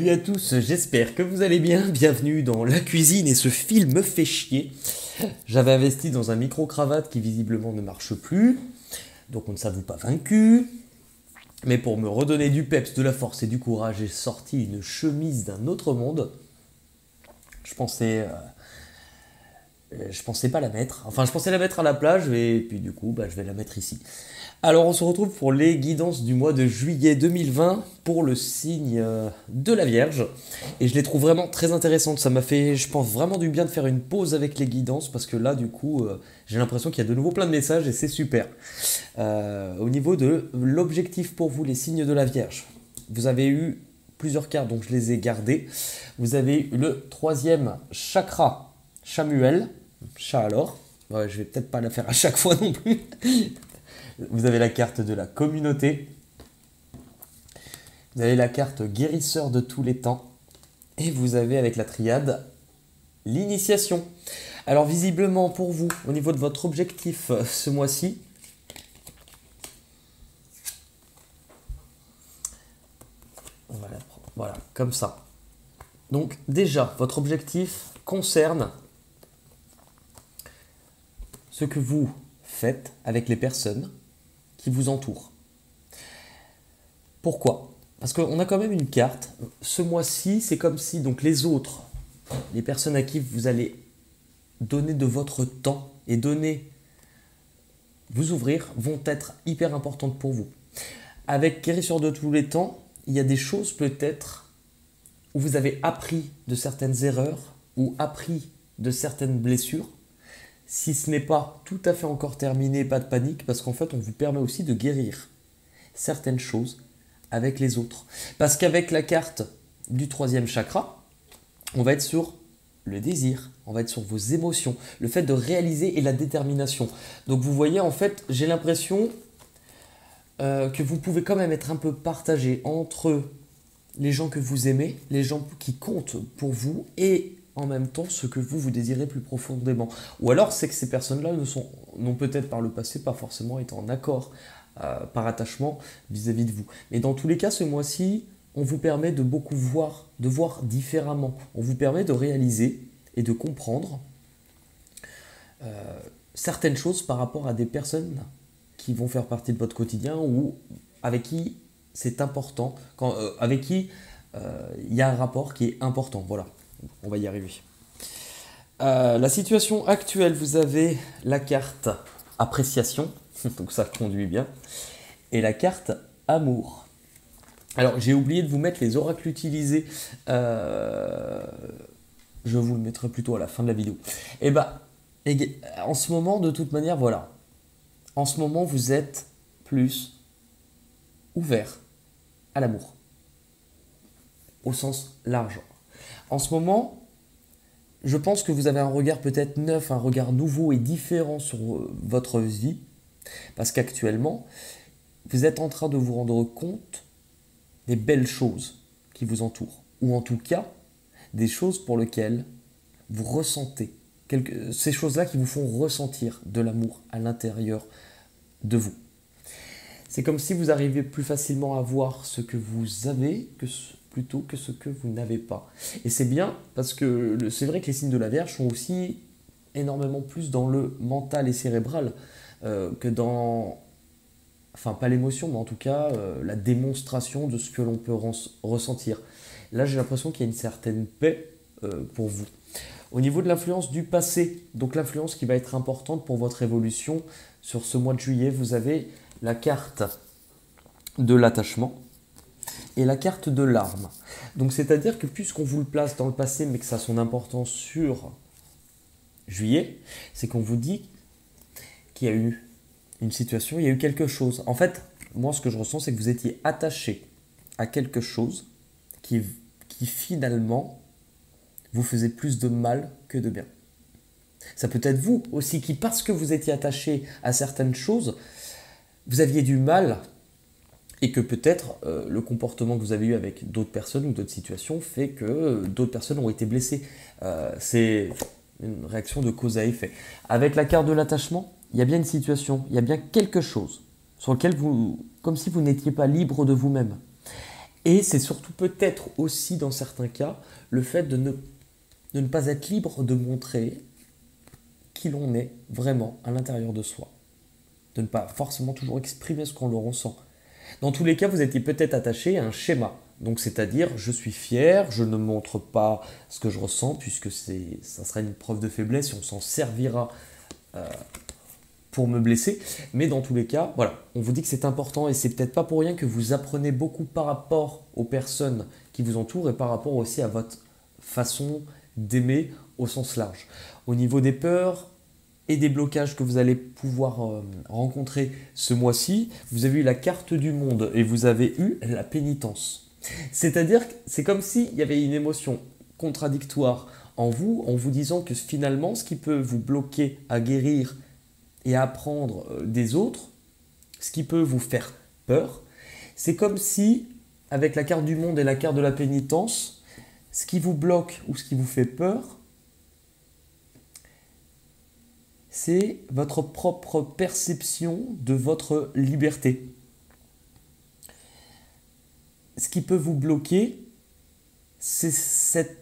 Salut à tous, j'espère que vous allez bien. Bienvenue dans La Cuisine et ce film me fait chier. J'avais investi dans un micro-cravate qui visiblement ne marche plus, donc on ne s'avoue pas vaincu. Mais pour me redonner du peps, de la force et du courage, j'ai sorti une chemise d'un autre monde. Je pensais pas la mettre. Enfin, je pensais la mettre à la plage, et puis du coup, je vais la mettre ici. Alors, on se retrouve pour les guidances du mois de juillet 2020 pour le signe de la Vierge. Et je les trouve vraiment très intéressantes. Ça m'a fait, je pense, vraiment du bien de faire une pause avec les guidances parce que là, du coup, j'ai l'impression qu'il y a de nouveau plein de messages et c'est super. Au niveau de l'objectif pour vous, les signes de la Vierge, vous avez eu plusieurs cartes, donc je les ai gardées. Vous avez eu le troisième chakra, Chamuel. Chat alors. Ouais, je vais peut-être pas la faire à chaque fois non plus. Vous avez la carte de la communauté. Vous avez la carte guérisseur de tous les temps. Et vous avez avec la triade l'initiation. Alors visiblement pour vous, au niveau de votre objectif ce mois-ci, voilà, comme ça. Donc déjà, votre objectif concerne ce que vous faites avec les personnes qui vous entourent. Pourquoi? Parce qu'on a quand même une carte. Ce mois-ci, c'est comme si donc les autres, les personnes à qui vous allez donner de votre temps et vous ouvrir, vont être hyper importantes pour vous. Avec Guérisseur de tous les temps, il y a des choses peut-être où vous avez appris de certaines erreurs ou appris de certaines blessures. Si ce n'est pas tout à fait encore terminé, pas de panique, parce qu'en fait, on vous permet aussi de guérir certaines choses avec les autres. Parce qu'avec la carte du troisième chakra, on va être sur le désir, on va être sur vos émotions, le fait de réaliser et la détermination. Donc vous voyez, en fait, j'ai l'impression que vous pouvez quand même être un peu partagé entre les gens que vous aimez, les gens qui comptent pour vous et en même temps ce que vous désirez plus profondément. Ou alors c'est que ces personnes-là n'ont peut-être par le passé pas forcément été en accord par attachement vis-à-vis de vous. Mais dans tous les cas, ce mois-ci, on vous permet de beaucoup voir différemment. On vous permet de réaliser et de comprendre certaines choses par rapport à des personnes qui vont faire partie de votre quotidien ou avec qui c'est important, avec qui il y a un rapport qui est important. Voilà. On va y arriver. La situation actuelle, vous avez la carte appréciation, donc ça conduit bien, et la carte amour. Alors j'ai oublié de vous mettre les oracles utilisés, je vous le mettrai plutôt à la fin de la vidéo. En ce moment, de toute manière, voilà, en ce moment vous êtes plus ouvert à l'amour, au sens large. En ce moment, je pense que vous avez un regard peut-être neuf, un regard nouveau et différent sur votre vie, parce qu'actuellement, vous êtes en train de vous rendre compte des belles choses qui vous entourent, ou en tout cas, des choses pour lesquelles vous ressentez, ces choses-là qui vous font ressentir de l'amour à l'intérieur de vous. C'est comme si vous arriviez plus facilement à voir ce que vous avez plutôt que ce que vous n'avez pas. Et c'est bien parce que c'est vrai que les signes de la Vierge sont aussi énormément plus dans le mental et cérébral que dans, enfin pas l'émotion, mais en tout cas la démonstration de ce que l'on peut ressentir. Là, j'ai l'impression qu'il y a une certaine paix pour vous. Au niveau de l'influence du passé, donc l'influence qui va être importante pour votre évolution sur ce mois de juillet, vous avez la carte de l'attachement et la carte de l'arme. Donc c'est-à-dire que puisqu'on vous le place dans le passé, mais que ça a son importance sur juillet, c'est qu'on vous dit qu'il y a eu une situation, il y a eu quelque chose. En fait, moi ce que je ressens, c'est que vous étiez attaché à quelque chose qui finalement vous faisait plus de mal que de bien. Ça peut être vous aussi qui, parce que vous étiez attaché à certaines choses, vous aviez du mal et que peut-être le comportement que vous avez eu avec d'autres personnes ou d'autres situations fait que d'autres personnes ont été blessées. C'est une réaction de cause à effet. Avec la carte de l'attachement, il y a bien une situation, il y a bien quelque chose sur lequel comme si vous n'étiez pas libre de vous-même. Et c'est surtout peut-être aussi dans certains cas le fait de ne pas être libre de montrer qui l'on est vraiment à l'intérieur de soi. De ne pas forcément toujours exprimer ce qu'on le ressent. Dans tous les cas, vous étiez peut-être attaché à un schéma. Donc c'est-à-dire, je suis fier, je ne montre pas ce que je ressens, puisque ça sera une preuve de faiblesse et on s'en servira pour me blesser. Mais dans tous les cas, voilà, on vous dit que c'est important et c'est peut-être pas pour rien que vous apprenez beaucoup par rapport aux personnes qui vous entourent et par rapport aussi à votre façon d'aimer au sens large. Au niveau des peurs et des blocages que vous allez pouvoir rencontrer ce mois-ci, vous avez eu la carte du monde et vous avez eu la pénitence. C'est-à-dire que c'est comme s'il y avait une émotion contradictoire en vous disant que finalement, ce qui peut vous bloquer à guérir et à apprendre des autres, ce qui peut vous faire peur, c'est comme si, avec la carte du monde et la carte de la pénitence, ce qui vous bloque ou ce qui vous fait peur, c'est votre propre perception de votre liberté. Ce qui peut vous bloquer, c'est cette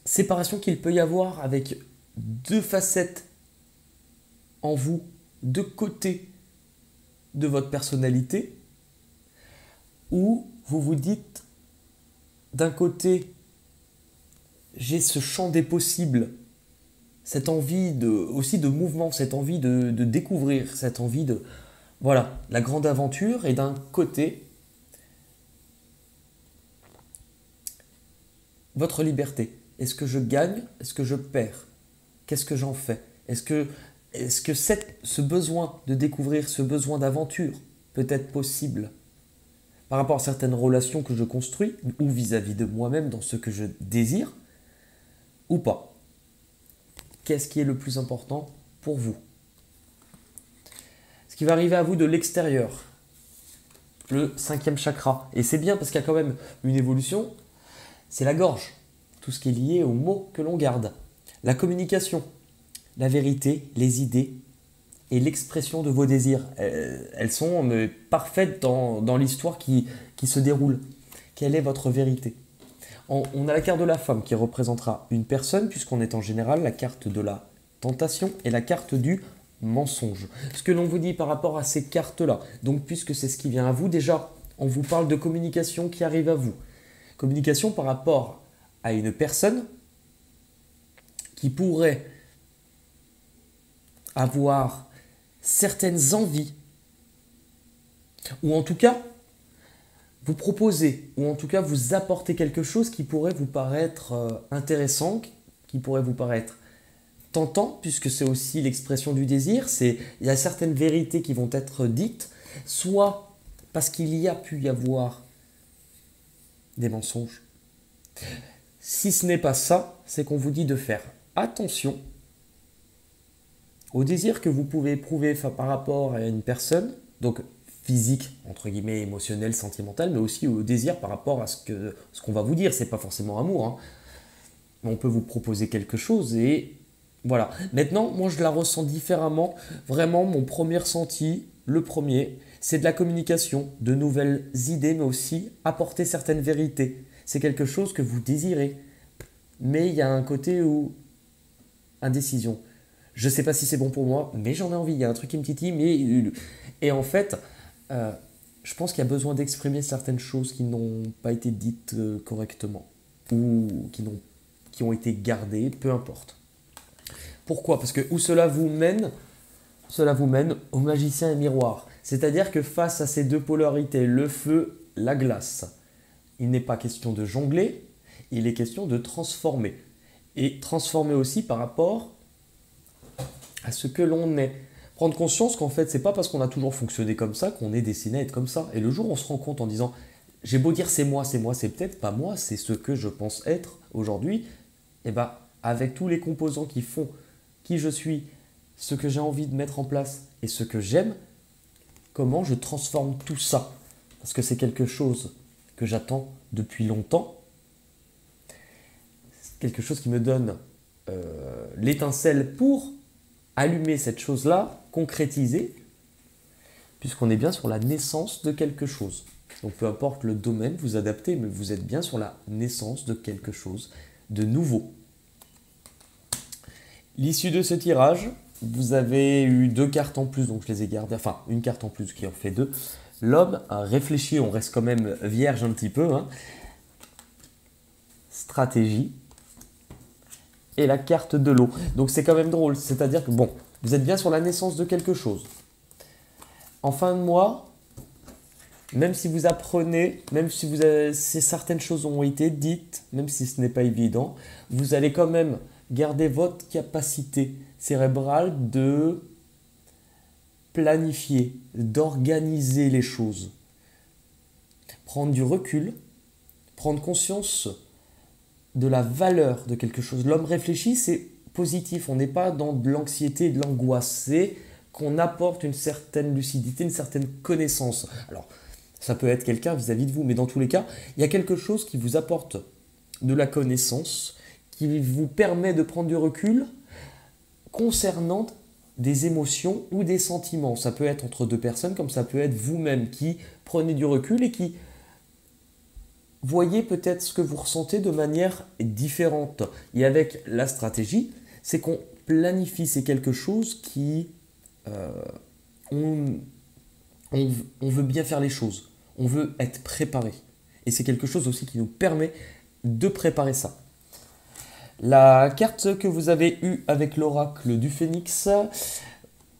séparation qu'il peut y avoir avec deux facettes en vous, deux côtés de votre personnalité, où vous vous dites, d'un côté, j'ai ce champ des possibles, cette envie aussi de mouvement, cette envie de découvrir, cette envie de, voilà, la grande aventure, et d'un côté, votre liberté. Est-ce que je gagne? Est-ce que je perds? Qu'est-ce que j'en fais? Est-ce que ce besoin de découvrir, ce besoin d'aventure peut être possible par rapport à certaines relations que je construis ou vis-à-vis de moi-même dans ce que je désire ou pas? Qu'est-ce qui est le plus important pour vous? Ce qui va arriver à vous de l'extérieur, le cinquième chakra. Et c'est bien parce qu'il y a quand même une évolution, c'est la gorge. Tout ce qui est lié aux mots que l'on garde. La communication, la vérité, les idées et l'expression de vos désirs. Elles sont parfaites dans l'histoire qui se déroule. Quelle est votre vérité? On a la carte de la femme qui représentera une personne, puisqu'on est en général la carte de la tentation et la carte du mensonge. Ce que l'on vous dit par rapport à ces cartes-là, donc puisque c'est ce qui vient à vous, déjà, on vous parle de communication qui arrive à vous. Communication par rapport à une personne qui pourrait avoir certaines envies, ou en tout cas vous proposer, ou en tout cas vous apporter quelque chose qui pourrait vous paraître intéressant, qui pourrait vous paraître tentant, puisque c'est aussi l'expression du désir. Il y a certaines vérités qui vont être dites, soit parce qu'il y a pu y avoir des mensonges. Si ce n'est pas ça, c'est qu'on vous dit de faire attention au désir que vous pouvez éprouver par rapport à une personne, donc physique, entre guillemets, émotionnel, sentimental, mais aussi au désir par rapport à ce qu'on va vous dire. C'est pas forcément amour, hein. On peut vous proposer quelque chose et voilà. Maintenant, moi je la ressens différemment. Vraiment, mon premier ressenti, le premier, c'est de la communication, de nouvelles idées, mais aussi apporter certaines vérités. C'est quelque chose que vous désirez. Mais il y a un côté où indécision. Je ne sais pas si c'est bon pour moi, mais j'en ai envie. Il y a un truc qui me titille, mais... Et en fait, je pense qu'il y a besoin d'exprimer certaines choses qui n'ont pas été dites correctement ou qui ont été gardées, peu importe. Pourquoi? Parce que où cela vous mène au magicien et miroir. C'est-à-dire que face à ces deux polarités, le feu, la glace, il n'est pas question de jongler, il est question de transformer. Et transformer aussi par rapport à ce que l'on est. Prendre conscience qu'en fait, c'est pas parce qu'on a toujours fonctionné comme ça qu'on est destiné à être comme ça. Et le jour où on se rend compte en disant, j'ai beau dire c'est moi, c'est peut-être pas moi, c'est ce que je pense être aujourd'hui, et bien avec tous les composants qui font qui je suis, ce que j'ai envie de mettre en place et ce que j'aime, comment je transforme tout ça? Parce que c'est quelque chose que j'attends depuis longtemps, c'est quelque chose qui me donne l'étincelle pour allumer cette chose-là, concrétiser. puisqu'on est bien sur la naissance de quelque chose. Donc peu importe le domaine, vous adaptez, mais vous êtes bien sur la naissance de quelque chose de nouveau. L'issue de ce tirage, vous avez eu 2 cartes en plus, donc je les ai gardées, enfin une carte en plus qui en fait 2. L'homme a réfléchi, on reste quand même vierge un petit peu, hein. Stratégie. Et la carte de l'eau. Donc c'est quand même drôle, c'est-à-dire que bon, vous êtes bien sur la naissance de quelque chose. En fin de mois, même si vous apprenez, même si certaines choses ont été dites, même si ce n'est pas évident, vous allez quand même garder votre capacité cérébrale de planifier, d'organiser les choses. Prendre du recul, prendre conscience de la valeur de quelque chose. L'homme réfléchi, c'est positif. On n'est pas dans de l'anxiété et de l'angoisse. C'est qu'on apporte une certaine lucidité, une certaine connaissance. Alors, ça peut être quelqu'un vis-à-vis de vous, mais dans tous les cas, il y a quelque chose qui vous apporte de la connaissance, qui vous permet de prendre du recul concernant des émotions ou des sentiments. Ça peut être entre 2 personnes, comme ça peut être vous-même qui prenez du recul et qui voyez peut-être ce que vous ressentez de manière différente. Et avec la stratégie, c'est qu'on planifie, c'est quelque chose qui... on veut bien faire les choses, on veut être préparé. Et c'est quelque chose aussi qui nous permet de préparer ça. La carte que vous avez eue avec l'oracle du Phénix,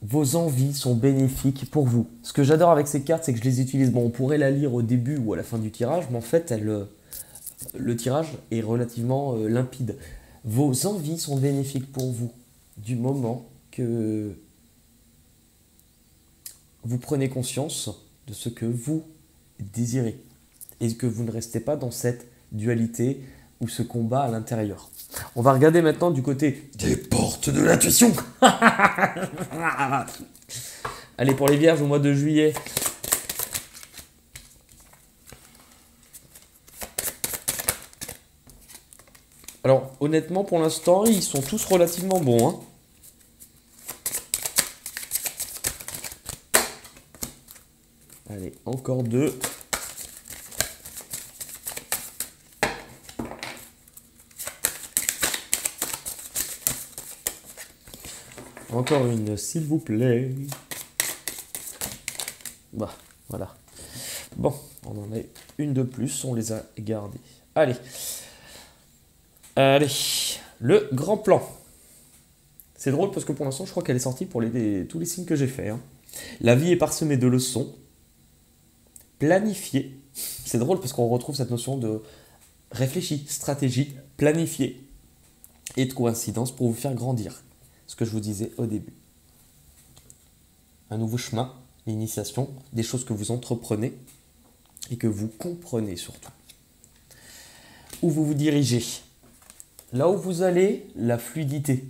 vos envies sont bénéfiques pour vous. Ce que j'adore avec ces cartes, c'est que je les utilise. Bon, on pourrait la lire au début ou à la fin du tirage, mais en fait, le tirage est relativement limpide. Vos envies sont bénéfiques pour vous du moment que vous prenez conscience de ce que vous désirez et que vous ne restez pas dans cette dualité ou ce combat à l'intérieur. On va regarder maintenant du côté des portes de l'intuition. Allez, pour les vierges au mois de juillet. Alors, honnêtement, pour l'instant, ils sont tous relativement bons, hein. Allez, encore 2. Encore une, s'il vous plaît. Bah, voilà. Bon, on en a une de plus, on les a gardées. Allez. Allez, le grand plan. C'est drôle parce que pour l'instant, je crois qu'elle est sortie pour tous les signes que j'ai faits, hein. La vie est parsemée de leçons. Planifier. C'est drôle parce qu'on retrouve cette notion de réfléchir, stratégie, planifier et de coïncidence pour vous faire grandir. Ce que je vous disais au début. Un nouveau chemin, l'initiation, des choses que vous entreprenez et que vous comprenez surtout. Où vous vous dirigez. Là où vous allez, la fluidité.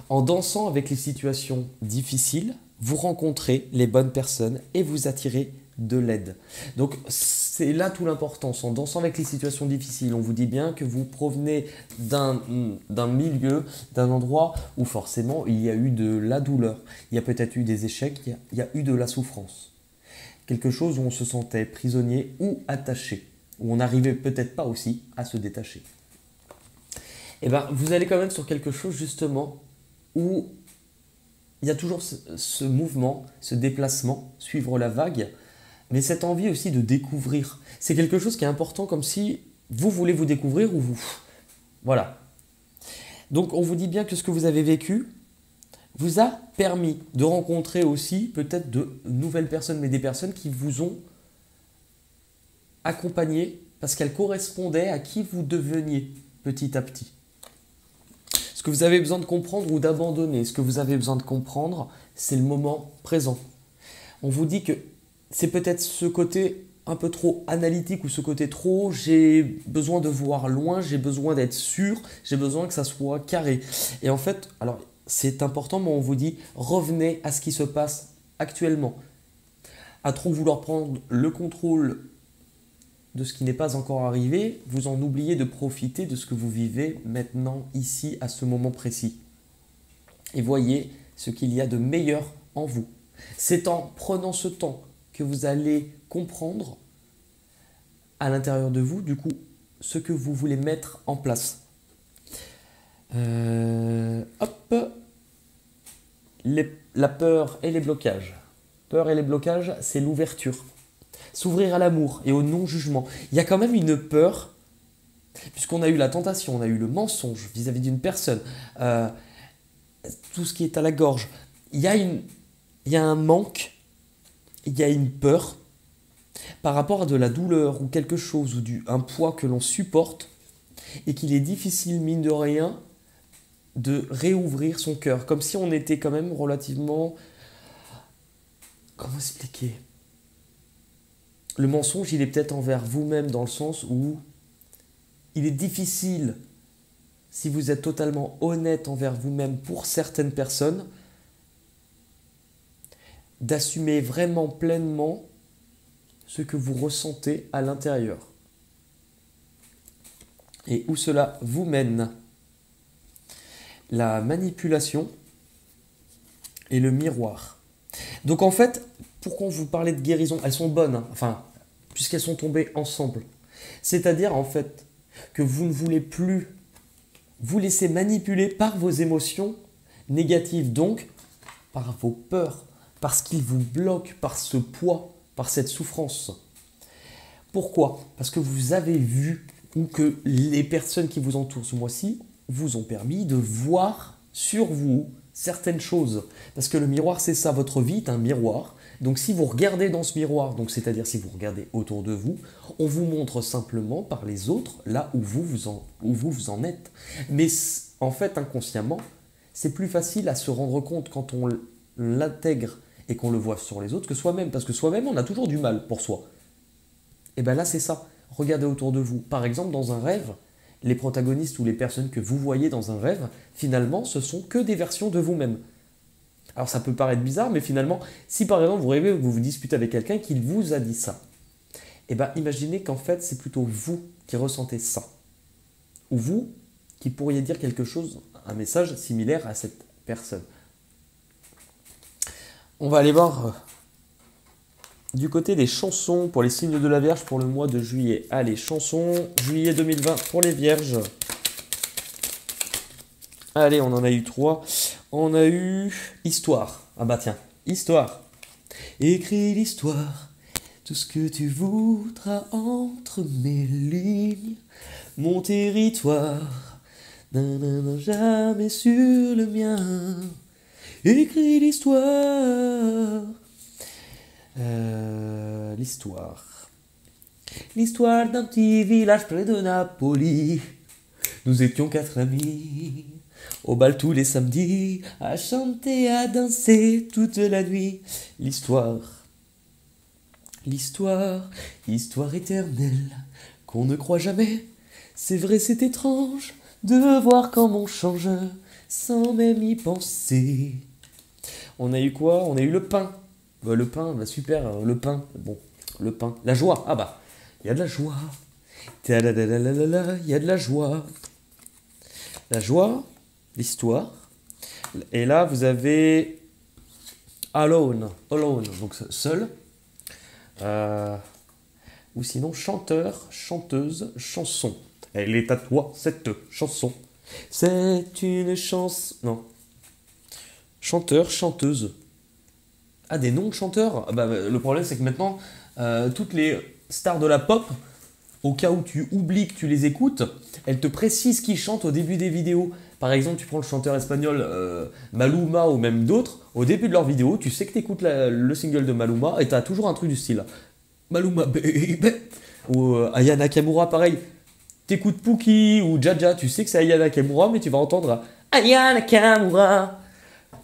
En dansant avec les situations difficiles, vous rencontrez les bonnes personnes et vous attirez de l'aide. Donc c'est là tout l'importance. En dansant avec les situations difficiles, on vous dit bien que vous provenez d'un milieu, d'un endroit où forcément il y a eu de la douleur, il y a peut-être eu des échecs, il y a eu de la souffrance. Quelque chose où on se sentait prisonnier ou attaché, où on n'arrivait peut-être pas aussi à se détacher. Et bien vous allez quand même sur quelque chose justement où il y a toujours ce mouvement, ce déplacement, suivre la vague, mais cette envie aussi de découvrir. C'est quelque chose qui est important, comme si vous voulez vous découvrir ou vous... Voilà. Donc on vous dit bien que ce que vous avez vécu vous a permis de rencontrer aussi peut-être de nouvelles personnes, mais des personnes qui vous ont accompagné parce qu'elles correspondaient à qui vous deveniez petit à petit. Ce que vous avez besoin de comprendre ou d'abandonner, ce que vous avez besoin de comprendre, c'est le moment présent. On vous dit que c'est peut-être ce côté un peu trop analytique ou ce côté trop j'ai besoin de voir loin, j'ai besoin d'être sûr, j'ai besoin que ça soit carré. Et en fait, alors c'est important, mais on vous dit revenez à ce qui se passe actuellement. À trop vouloir prendre le contrôle de ce qui n'est pas encore arrivé, vous en oubliez de profiter de ce que vous vivez maintenant, ici, à ce moment précis. Et voyez ce qu'il y a de meilleur en vous. C'est en prenant ce temps que vous allez comprendre à l'intérieur de vous, du coup, ce que vous voulez mettre en place. Hop. La peur et les blocages. Peur et les blocages, c'est l'ouverture. S'ouvrir à l'amour et au non-jugement. Il y a quand même une peur, puisqu'on a eu la tentation, on a eu le mensonge vis-à-vis d'une personne, tout ce qui est à la gorge. Il y a un manque, il y a une peur par rapport à de la douleur ou quelque chose, ou un poids que l'on supporte, et qu'il est difficile, mine de rien, de réouvrir son cœur. Comme si on était quand même relativement... Comment expliquer ? Le mensonge, il est peut-être envers vous-même dans le sens où il est difficile, si vous êtes totalement honnête envers vous-même pour certaines personnes, d'assumer vraiment pleinement ce que vous ressentez à l'intérieur. Et où cela vous mène. La manipulation et le miroir. Donc en fait, pourquoi on vous parlait de guérison, elles sont bonnes, hein, enfin, puisqu'elles sont tombées ensemble. C'est-à-dire en fait que vous ne voulez plus vous laisser manipuler par vos émotions négatives, donc par vos peurs, parce qu'ils vous bloquent, par ce poids, par cette souffrance. Pourquoi ? Parce que vous avez vu, ou que les personnes qui vous entourent ce mois-ci vous ont permis de voir sur vous certaines choses. Parce que le miroir, c'est ça, votre vie est un miroir. Donc si vous regardez dans ce miroir, donc c'est-à-dire si vous regardez autour de vous, on vous montre simplement par les autres là où vous en êtes. Mais en fait, inconsciemment, c'est plus facile à se rendre compte quand on l'intègre et qu'on le voit sur les autres que soi-même. Parce que soi-même, on a toujours du mal pour soi. Et bien là, c'est ça. Regardez autour de vous. Par exemple, dans un rêve, les protagonistes ou les personnes que vous voyez dans un rêve, finalement, ce sont que des versions de vous-même. Alors ça peut paraître bizarre, mais finalement, si par exemple vous rêvez ou vous vous disputez avec quelqu'un qui vous a dit ça, et bien imaginez qu'en fait c'est plutôt vous qui ressentez ça. Ou vous qui pourriez dire quelque chose, un message similaire à cette personne. On va aller voir du côté des chansons pour les signes de la Vierge pour le mois de juillet. Allez, chansons, juillet 2020 pour les Vierges. Allez, on en a eu 3. On a eu Histoire. Ah bah tiens, Histoire. Écris l'histoire, tout ce que tu voudras entre mes lignes, mon territoire, nanana, jamais sur le mien. Écris l'histoire. L'histoire. L'histoire d'un petit village près de Napoli. Nous étions 4 amis. Au bal tous les samedis, à chanter, à danser toute la nuit. L'histoire, l'histoire, histoire éternelle, qu'on ne croit jamais. C'est vrai, c'est étrange de voir comme on change, sans même y penser. On a eu quoi ? On a eu le pain. Le pain, bah super, le pain. Bon, le pain. La joie, ah bah, il y a de la joie. Il y a de la joie. La joie. L'histoire. Et là, vous avez Alone, donc seul. Ou sinon chanteur, chanteuse, chanson. Elle est à toi, cette chanson. C'est une chance... Non. Chanteur, chanteuse. Ah, des noms de chanteurs ? Bah, le problème, c'est que maintenant, toutes les stars de la pop, au cas où tu oublies que tu les écoutes, elles te précisent qui chantent au début des vidéos. Par exemple, tu prends le chanteur espagnol Maluma ou même d'autres, au début de leur vidéo, tu sais que tu écoutes le single de Maluma et tu as toujours un truc du style Maluma baby. Ou Aya Nakamura, pareil. T'écoutes Pookie ou Jaja, tu sais que c'est Aya Nakamura, mais tu vas entendre Aya Nakamura.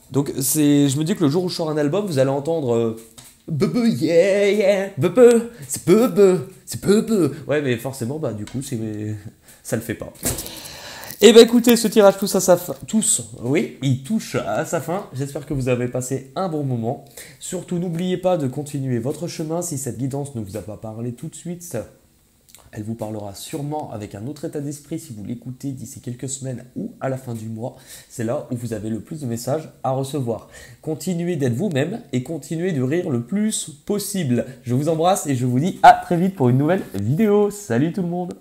Donc je me dis que le jour où je sors un album, vous allez entendre Bebe, yeah, yeah, Bebe, c'est Bebe, c'est Bebe. Ouais, mais forcément, bah du coup, ça le fait pas. Et bah écoutez, ce tirage touche à sa fin. Oui, il touche à sa fin. J'espère que vous avez passé un bon moment. Surtout, n'oubliez pas de continuer votre chemin. Si cette guidance ne vous a pas parlé tout de suite, Elle vous parlera sûrement avec un autre état d'esprit si vous l'écoutez d'ici quelques semaines ou à la fin du mois. C'est là où vous avez le plus de messages à recevoir. Continuez d'être vous-même et continuez de rire le plus possible. Je vous embrasse et je vous dis à très vite pour une nouvelle vidéo. Salut tout le monde!